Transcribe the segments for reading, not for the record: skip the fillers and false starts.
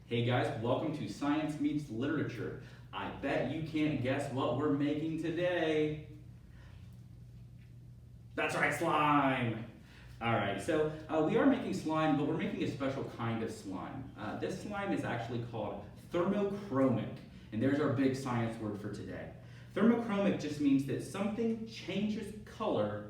Hey guys, welcome to Science Meets Literature. I bet you can't guess what we're making today. That's right, slime! Alright, so we are making slime, but we're making a special kind of slime. This slime is actually called thermochromic, and there's our big science word for today. Thermochromic just means that something changes color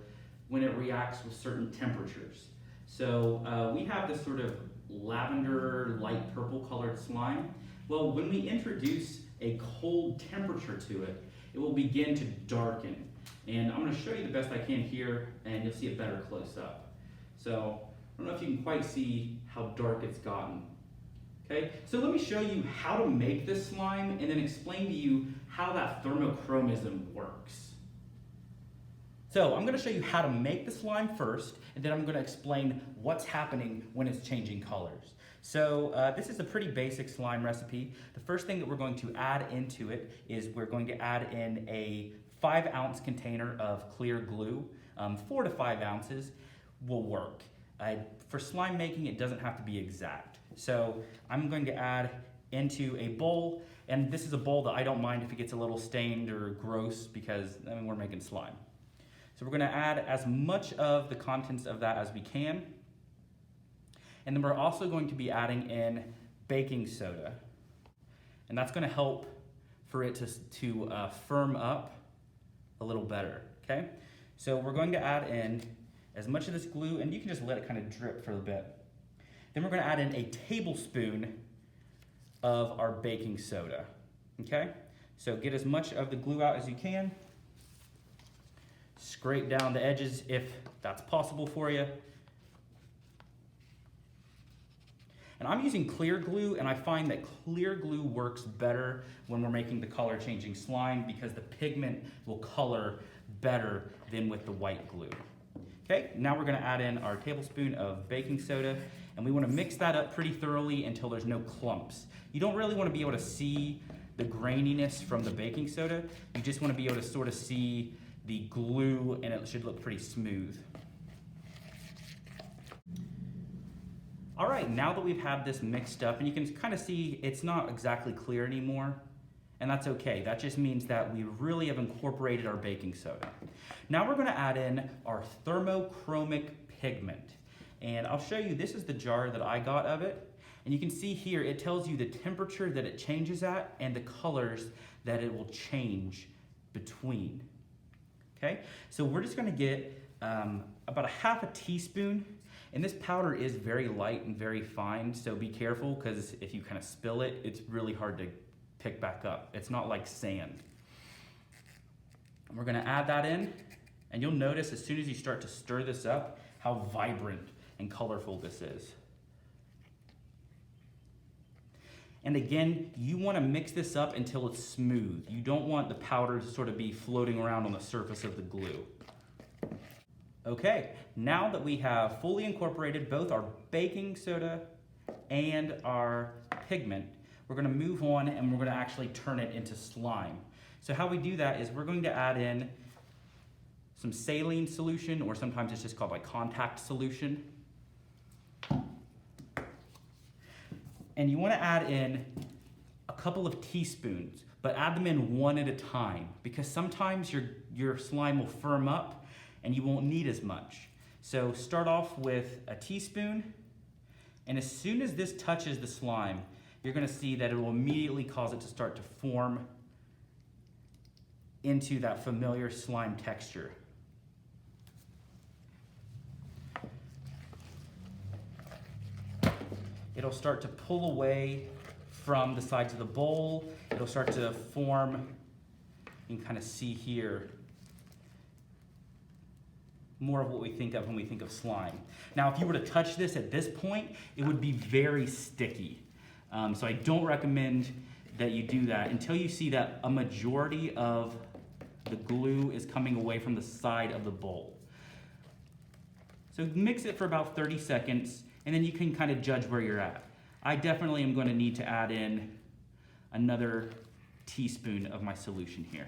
when it reacts with certain temperatures. So we have this sort of lavender, light purple colored slime. Well, when we introduce a cold temperature to it, it will begin to darken. And I'm going to show you the best I can here, and you'll see it better close up. So I don't know if you can quite see how dark it's gotten. Okay, so let me show you how to make this slime and then explain to you how that thermochromism works. So I'm going to show you how to make the slime first, and then I'm going to explain what's happening when it's changing colors. So this is a pretty basic slime recipe. The first thing that we're going to add into it is we're going to add in a 5-ounce container of clear glue. 4 to 5 ounces will work. For slime making, it doesn't have to be exact. So I'm going to add into a bowl, and this is a bowl that I don't mind if it gets a little stained or gross because we're making slime. So we're going to add as much of the contents of that as we can. And then we're also going to be adding in baking soda. And that's going to help for it to firm up a little better, okay? So we're going to add in as much of this glue, and you can just let it kind of drip for a bit. Then we're going to add in a tablespoon of our baking soda, okay? So get as much of the glue out as you can. Scrape down the edges if that's possible for you. And I'm using clear glue, and I find that clear glue works better when we're making the color changing slime because the pigment will color better than with the white glue. Okay, now we're gonna add in our tablespoon of baking soda, and we wanna mix that up pretty thoroughly until there's no clumps. You don't really wanna be able to see the graininess from the baking soda. You just wanna be able to sort of see the glue, and it should look pretty smooth. All right, now that we've had this mixed up, and you can kind of see it's not exactly clear anymore, and that's okay. That just means that we really have incorporated our baking soda. Now we're gonna add in our thermochromic pigment. And I'll show you, this is the jar that I got of it. And you can see here, it tells you the temperature that it changes at and the colors that it will change between. Okay, so we're just gonna get about a half a teaspoon, and this powder is very light and very fine, so be careful because if you kind of spill it, it's really hard to pick back up. It's not like sand. And we're gonna add that in, and you'll notice as soon as you start to stir this up, how vibrant and colorful this is. And again, you want to mix this up until it's smooth. You don't want the powder to sort of be floating around on the surface of the glue. Okay, now that we have fully incorporated both our baking soda and our pigment, we're going to move on and we're going to actually turn it into slime. So how we do that is we're going to add in some saline solution, or sometimes it's just called like contact solution. And you want to add in a couple of teaspoons, but add them in one at a time, because sometimes your slime will firm up and you won't need as much. So start off with a teaspoon, and as soon as this touches the slime, you're going to see that it will immediately cause it to start to form into that familiar slime texture. It'll start to pull away from the sides of the bowl. It'll start to form, you can kind of see here, more of what we think of when we think of slime. Now, if you were to touch this at this point, it would be very sticky. So I don't recommend that you do that until you see that a majority of the glue is coming away from the side of the bowl. So mix it for about 30 seconds, and then you can kind of judge where you're at. I definitely am going to need to add in another teaspoon of my solution here.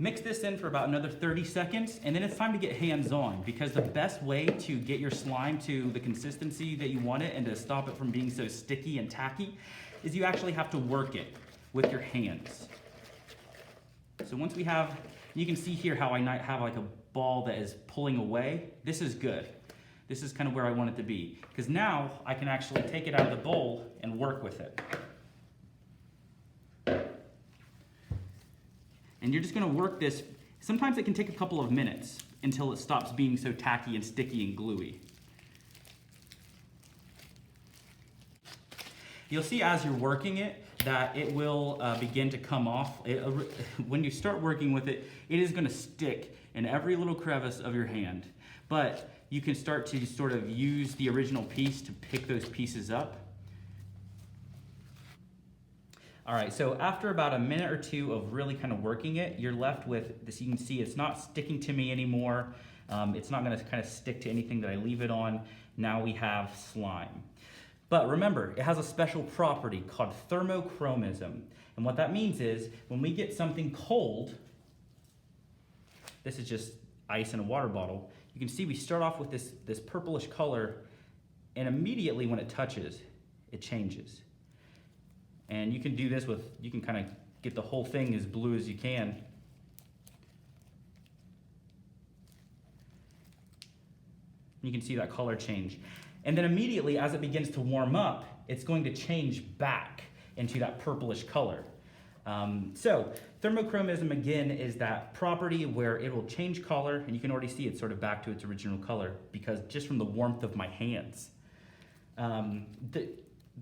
Mix this in for about another 30 seconds, and then it's time to get hands-on, because the best way to get your slime to the consistency that you want it and to stop it from being so sticky and tacky is you actually have to work it with your hands. So once we have, you can see here how I have like a ball that is pulling away. This is good. This is kind of where I want it to be, because now I can actually take it out of the bowl and work with it. And you're just gonna work this. Sometimes it can take a couple of minutes until it stops being so tacky and sticky and gluey. You'll see as you're working it that it will begin to come off. When you start working with it, it is gonna stick in every little crevice of your hand. But you can start to sort of use the original piece to pick those pieces up. All right, so after about a minute or two of really kind of working it, you're left with this. You can see it's not sticking to me anymore. It's not gonna kind of stick to anything that I leave it on. Now we have slime. But remember, it has a special property called thermochromism. And what that means is when we get something cold, this is just ice in a water bottle, you can see we start off with this purplish color, and immediately when it touches, it changes. And you can do this with, you can kind of get the whole thing as blue as you can. You can see that color change. And then immediately as it begins to warm up, it's going to change back into that purplish color. So thermochromism again is that property where it will change color, and you can already see it's sort of back to its original color because just from the warmth of my hands.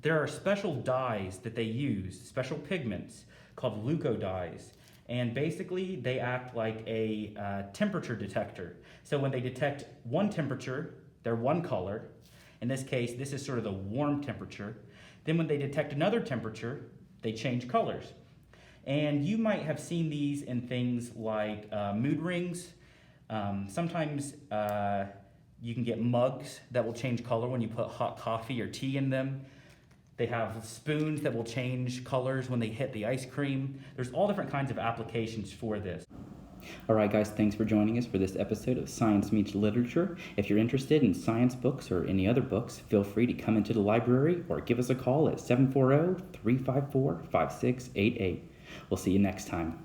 There are special dyes that they use, special pigments called Leukodyes, and basically they act like a temperature detector. So when they detect one temperature, they're one color. In this case, this is sort of the warm temperature. Then when they detect another temperature, they change colors. And you might have seen these in things like mood rings. Sometimes you can get mugs that will change color when you put hot coffee or tea in them. They have spoons that will change colors when they hit the ice cream. There's all different kinds of applications for this. All right, guys, thanks for joining us for this episode of Science Meets Literature. If you're interested in science books or any other books, feel free to come into the library or give us a call at 740-354-5688. We'll see you next time.